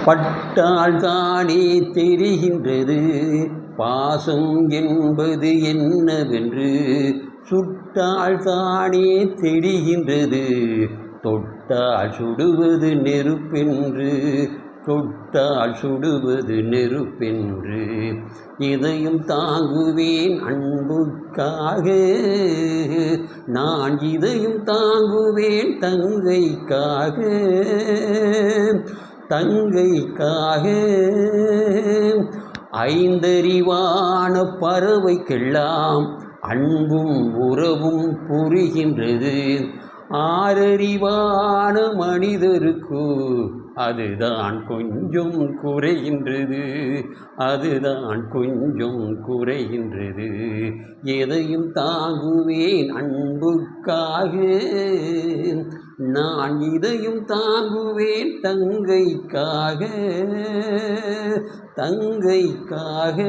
பட்டால் தானே தெரிகின்றது பாசம் என்பது என்னவென்று, சுட்டால் தானே தெரிகின்றது தொட்டால் சுடுவது நெருப்பென்று, தொட்டால் சுடுவது நெருப்பென்று. இதையும் தாங்குவேன் அன்புக்காக, நான் இதையும் தாங்குவேன் தங்கைக்காக, தங்கைக்காக. ஐந்தறிவான பறவைக்கெல்லாம் அன்பும் உறவும் புரிகின்றது, ஆறறிவான மனிதருக்கு அதுதான் கொஞ்சம் குறைகின்றது, அதுதான் கொஞ்சம் குறைகின்றது. எதையும் தாங்குவேன் அன்புக்காக, நான் இதையும் தாங்குவேன் தங்கைக்காக, தங்கைக்காக.